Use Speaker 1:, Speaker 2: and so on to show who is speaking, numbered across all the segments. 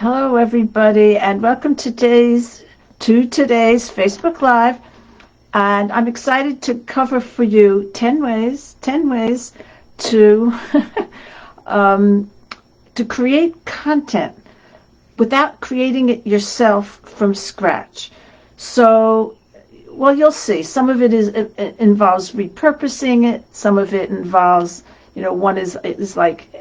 Speaker 1: Hello, everybody, and welcome to today's Facebook Live. And I'm excited to cover for you 10 ways to to create content without creating it yourself from scratch. So, well, you'll see. Some of it involves repurposing it. Some of it involves, one is like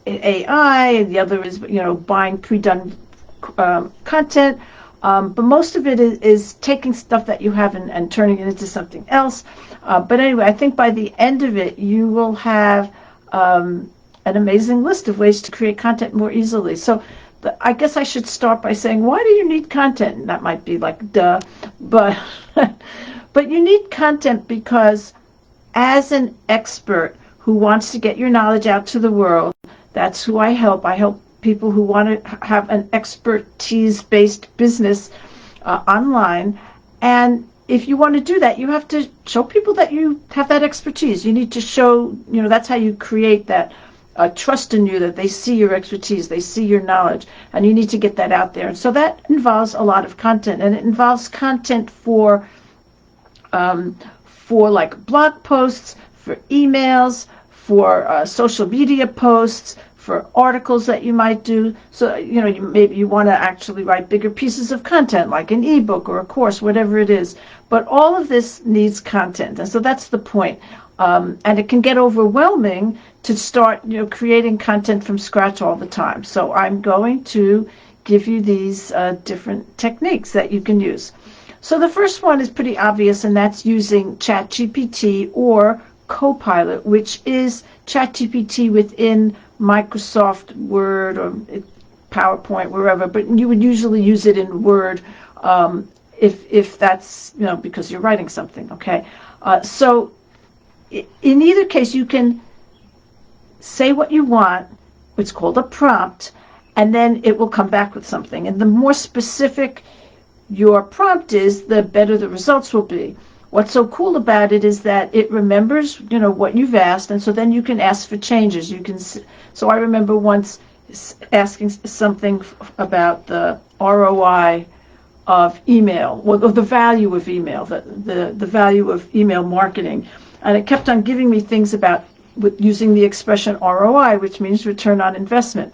Speaker 1: AI, and the other is, buying pre-done content. But most of it is taking stuff that you have and turning it into something else. But anyway, I think by the end of it, you will have an amazing list of ways to create content more easily. So I guess I should start by saying, why do you need content? And that might be like, duh. But, but you need content because as an expert who wants to get your knowledge out to the world, that's who I help. I help people who want to have an expertise-based business online. And if you want to do that, you have to show people that you have that expertise. You need to show, that's how you create that trust in you, that they see your expertise, they see your knowledge, and you need to get that out there. And so that involves a lot of content, and it involves content for like blog posts, for emails, for social media posts, for articles that you might do. So, maybe you want to actually write bigger pieces of content, like an ebook or a course, whatever it is. But all of this needs content. And so that's the point. And it can get overwhelming to start, creating content from scratch all the time. So I'm going to give you these different techniques that you can use. So the first one is pretty obvious, and that's using ChatGPT or Copilot, which is ChatGPT within Microsoft Word or PowerPoint, wherever, but you would usually use it in Word if that's, because you're writing something, okay? So in either case, you can say what you want. It's called a prompt, and then it will come back with something. And the more specific your prompt is, the better the results will be. What's so cool about it is that it remembers, what you've asked, and so then you can ask for changes. So I remember once asking something about the ROI of email, or the value of email, the value of email marketing, and it kept on giving me things about using the expression ROI, which means return on investment.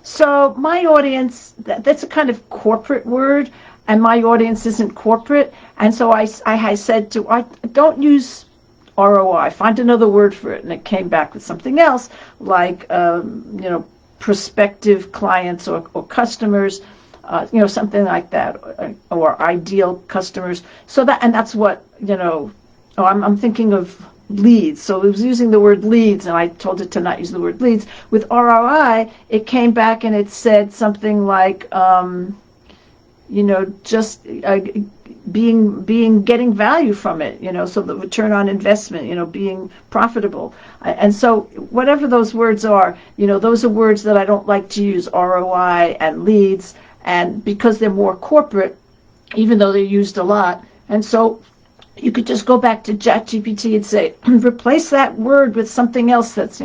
Speaker 1: So my audience, that's a kind of corporate word, and my audience isn't corporate, and so I said don't use ROI, find another word for it, and it came back with something else, like prospective clients or customers, something like that, or ideal customers. So that's what I'm thinking of leads. So it was using the word leads, and I told it to not use the word leads. With ROI, it came back and it said something like, just getting value from it, so the return on investment, being profitable. And so whatever those words are, those are words that I don't like to use, ROI and leads, and because they're more corporate, even though they're used a lot. And so you could just go back to ChatGPT and say, replace that word with something else that's,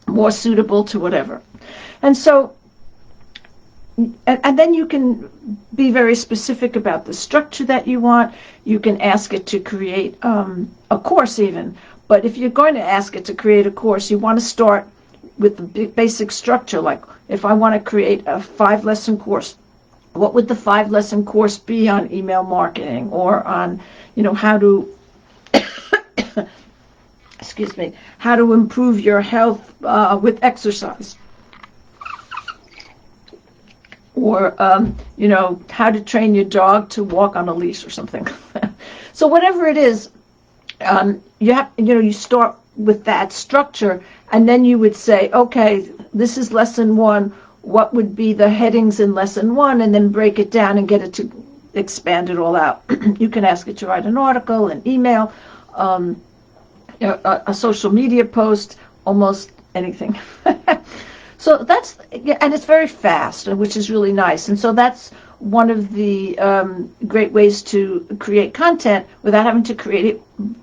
Speaker 1: more suitable to whatever. And so and then you can be very specific about the structure that you want. You can ask it to create a course even. But if you're going to ask it to create a course, you want to start with the basic structure. Like if I want to create a 5-lesson course, what would the 5-lesson course be on email marketing, or on, how to, excuse me, how to improve your health with exercise? Or, how to train your dog to walk on a leash or something. So whatever it is, you start with that structure, and then you would say, okay, this is lesson 1. What would be the headings in lesson 1, and then break it down and get it to expand it all out. You can ask it to write an article, an email, a social media post, almost anything. So that's, and it's very fast, which is really nice. And so that's one of the great ways to create content without having to create it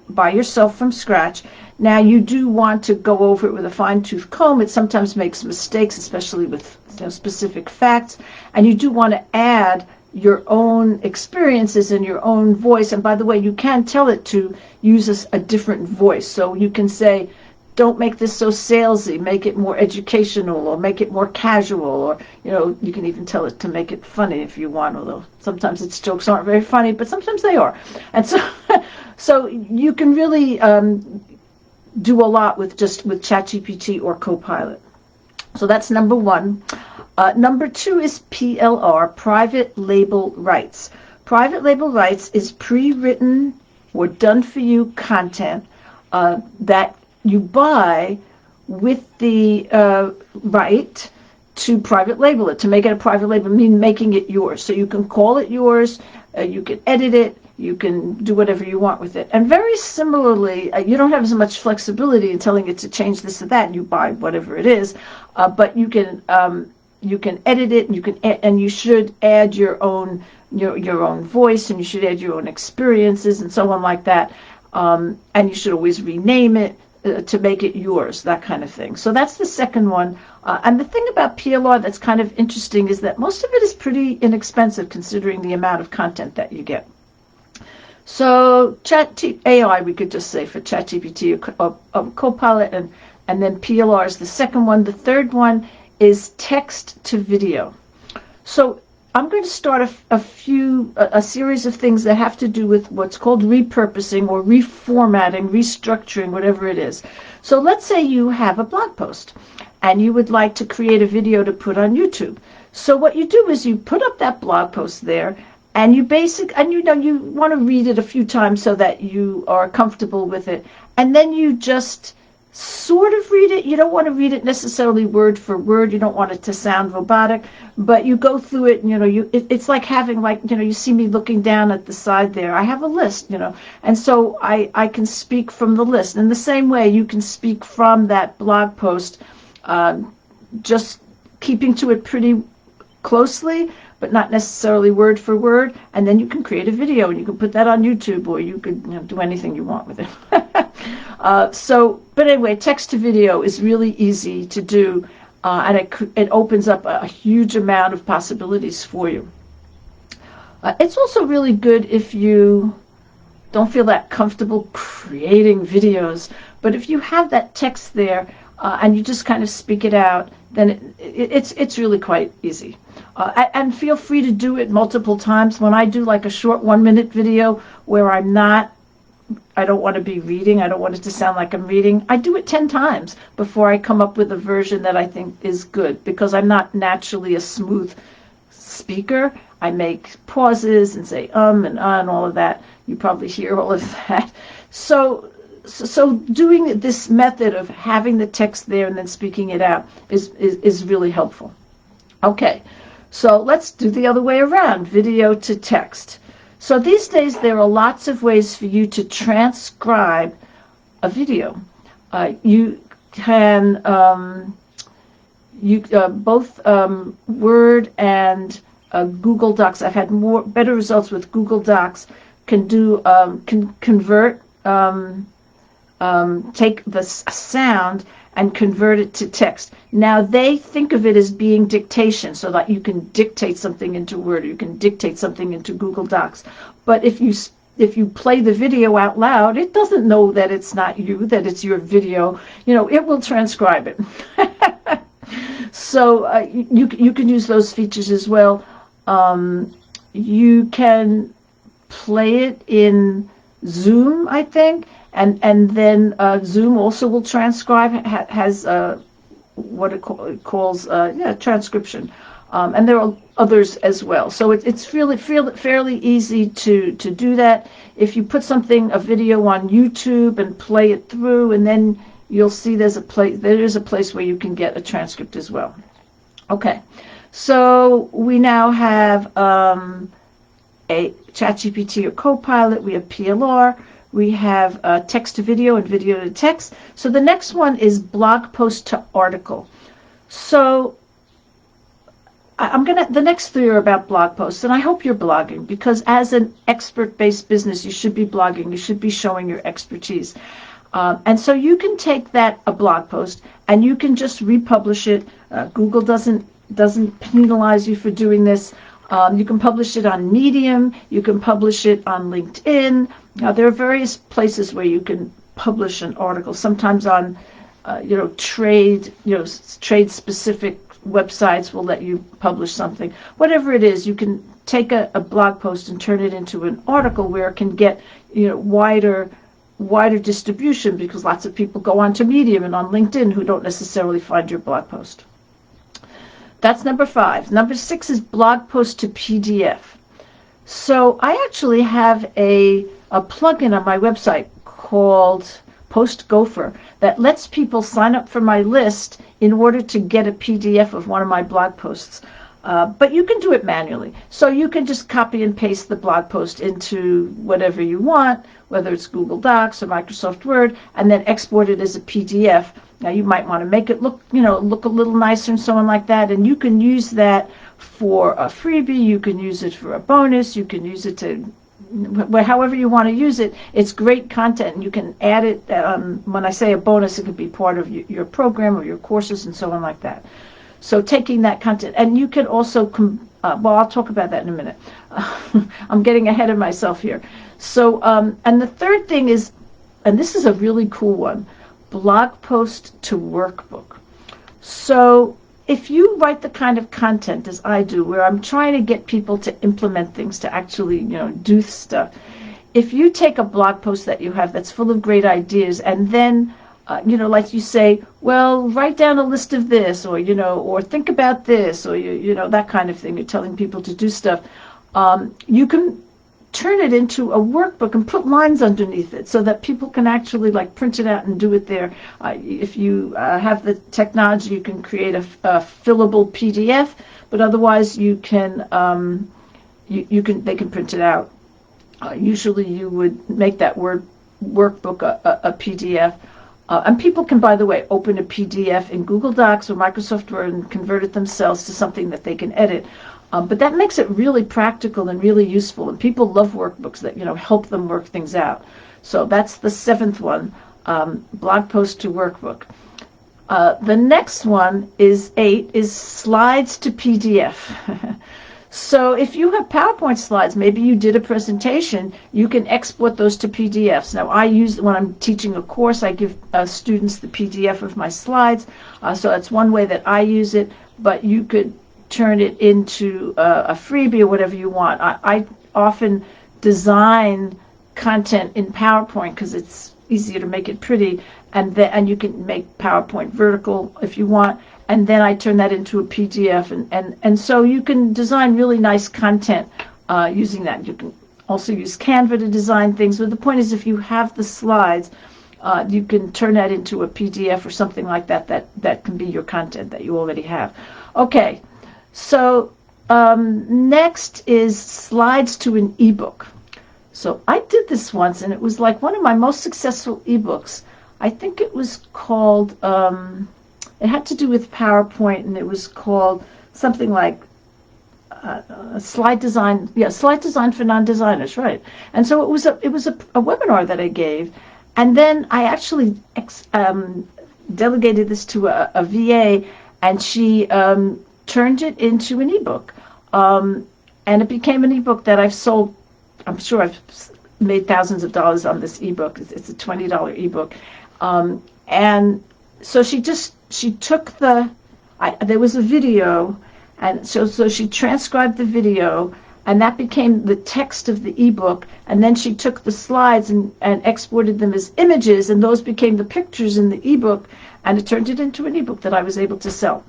Speaker 1: by yourself from scratch. Now, you do want to go over it with a fine-tooth comb. It sometimes makes mistakes, especially with specific facts. And you do want to add your own experiences and your own voice. And by the way, you can tell it to use a different voice. So you can say, don't make this so salesy, make it more educational, or make it more casual, or, you can even tell it to make it funny if you want, although sometimes its jokes aren't very funny, but sometimes they are. And so you can really do a lot with ChatGPT or Copilot. So that's number one. Number two is PLR, private label rights. Private label rights is pre-written or done-for-you content that you buy with the right to private label it, to make it a private label, mean making it yours. So you can call it yours, you can edit it, you can do whatever you want with it. And very similarly, you don't have as much flexibility in telling it to change this or that, and you buy whatever it is, but you can edit it, and you should add your own voice, and you should add your own experiences and so on like that, and you should always rename it to make it yours, that kind of thing. So that's the second one. And the thing about PLR that's kind of interesting is that most of it is pretty inexpensive considering the amount of content that you get. So AI, we could just say for ChatGPT or Copilot, and then PLR is the second one. The third one is text to video. So I'm going to start a series of things that have to do with what's called repurposing or reformatting, restructuring, whatever it is. So let's say you have a blog post and you would like to create a video to put on YouTube. So what you do is you put up that blog post there, and you want to read it a few times so that you are comfortable with it, and then you just sort of read it. You don't want to read it necessarily word for word. You don't want it to sound robotic, but you go through it, and it's like having, you see me looking down at the side there. I have a list, and so I can speak from the list. In the same way, you can speak from that blog post, just keeping to it pretty closely, but not necessarily word for word, and then you can create a video and you can put that on YouTube, or you could do anything you want with it. But anyway, text to video is really easy to do, and it opens up a huge amount of possibilities for you. It's also really good if you don't feel that comfortable creating videos, but if you have that text there and you just kind of speak it out, then it's really quite easy. And feel free to do it multiple times. When I do like a short 1-minute video where I don't want to be reading, I don't want it to sound like I'm reading, I do it 10 times before I come up with a version that I think is good, because I'm not naturally a smooth speaker. I make pauses and say and all of that. You probably hear all of that. So doing this method of having the text there and then speaking it out is really helpful. Okay, so let's do the other way around, video to text. So these days there are lots of ways for you to transcribe a video. You can both Word and Google Docs. I've had better results with Google Docs. Can convert. Take the sound and convert it to text. Now they think of it as being dictation, so that you can dictate something into Word, or you can dictate something into Google Docs. But if you play the video out loud, it doesn't know that it's not you, that it's your video. It will transcribe it. So you can use those features as well. You can play it in Zoom, I think. And then Zoom also will transcribe, has what it calls transcription. And there are others as well. So it's really fairly easy to do that. If you put a video on YouTube and play it through, and then you'll see there is a place where you can get a transcript as well. Okay, so we now have a ChatGPT or Copilot. We have PLR. We have text to video and video to text. So the next one is blog post to article. So the next three are about blog posts, and I hope you're blogging, because as an expert-based business, you should be blogging. You should be showing your expertise. And so you can take a blog post, and you can just republish it. Google doesn't penalize you for doing this. You can publish it on Medium. You can publish it on LinkedIn. Now, there are various places where you can publish an article. Sometimes on, trade-specific websites will let you publish something. Whatever it is, you can take a blog post and turn it into an article where it can get, wider distribution, because lots of people go onto Medium and on LinkedIn who don't necessarily find your blog post. That's number 5. Number 6 is blog post to PDF. So I actually have a plugin on my website called Post Gopher that lets people sign up for my list in order to get a PDF of one of my blog posts. But you can do it manually. So you can just copy and paste the blog post into whatever you want, whether it's Google Docs or Microsoft Word, and then export it as a PDF. Now you might want to make it look a little nicer and so on like that, and you can use that for a freebie, you can use it for a bonus, you can use it to however you want to use it. It's great content, and you can add it. When I say a bonus, it could be part of your program or your courses and so on like that. So taking that content, and you can also, I'll talk about that in a minute. I'm getting ahead of myself here. So, and the third thing is, and this is a really cool one, blog post to workbook. So if you write the kind of content as I do, where I'm trying to get people to implement things, to actually, do stuff, if you take a blog post that you have that's full of great ideas, and then like you say, well, write down a list of this, or, or think about this, or, that kind of thing. You're telling people to do stuff. You can turn it into a workbook and put lines underneath it so that people can actually print it out and do it there. If you have the technology, you can create a fillable PDF, but otherwise you can, they can print it out. Usually you would make that workbook a PDF. And people can, by the way, open a PDF in Google Docs or Microsoft Word and convert it themselves to something that they can edit. But that makes it really practical and really useful. And people love workbooks that, help them work things out. So that's the 7th one, blog post to workbook. The next one is 8, is slides to PDF. So if you have PowerPoint slides, maybe you did a presentation, you can export those to PDFs. Now, when I'm teaching a course, I give students the PDF of my slides. So that's one way that I use it, but you could turn it into a freebie or whatever you want. I often design content in PowerPoint because it's easier to make it pretty, and you can make PowerPoint vertical if you want. And then I turn that into a PDF, and so you can design really nice content using that. You can also use Canva to design things, but the point is, if you have the slides, you can turn that into a PDF or something like that can be your content that you already have. Okay, so next is slides to an ebook. So I did this once, and it was like one of my most successful ebooks. I think it was called... it had to do with PowerPoint, and it was called something like slide design. Yeah, slide design for non-designers, right? And so it was a webinar that I gave, and then I actually delegated this to a VA, and she turned it into an ebook, and it became an ebook that I've sold. I'm sure I've made thousands of dollars on this ebook. It's a $20 ebook, and so she took there was a video, and so she transcribed the video, and that became the text of the ebook, and then she took the slides and exported them as images, and those became the pictures in the ebook, and it turned it into an ebook that I was able to sell.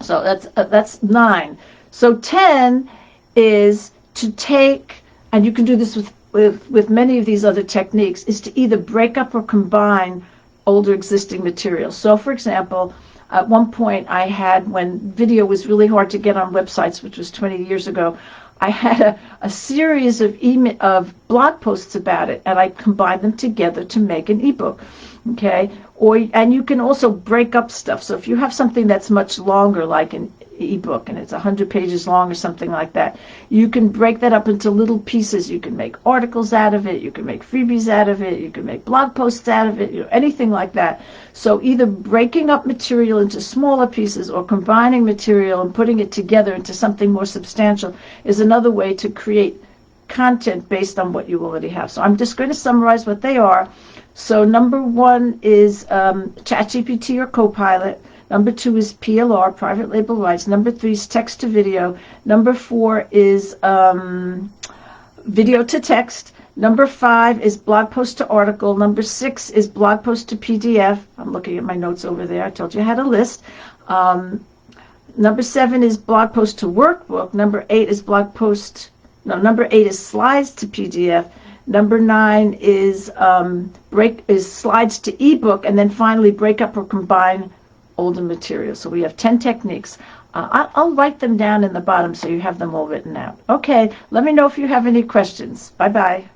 Speaker 1: So that's 9. So 10 is to take, and you can do this with many of these other techniques, is to either break up or combine older existing materials. So, for example, at one point I had, when video was really hard to get on websites, which was 20 years ago, I had a series of blog posts about it, and I combined them together to make an ebook. Okay, and you can also break up stuff. So if you have something that's much longer, like ebook and it's 100 pages long or something like that. You can break that up into little pieces. You can make articles out of it. You can make freebies out of it. You can make blog posts out of it, anything like that. So either breaking up material into smaller pieces or combining material and putting it together into something more substantial is another way to create content based on what you already have. So I'm just going to summarize what they are. So number 1 is ChatGPT or Copilot. Number 2 is PLR, private label rights. Number 3 is text to video. Number 4 is video to text. Number 5 is blog post to article. Number 6 is blog post to PDF. I'm looking at my notes over there. I told you I had a list. Number 7 is blog post to workbook. Number 8 is number 8 is slides to PDF. Number 9 is slides to ebook, and then finally break up or combine older material. So we have 10 techniques. I'll write them down in the bottom so you have them all written out. Okay, let me know if you have any questions. Bye-bye.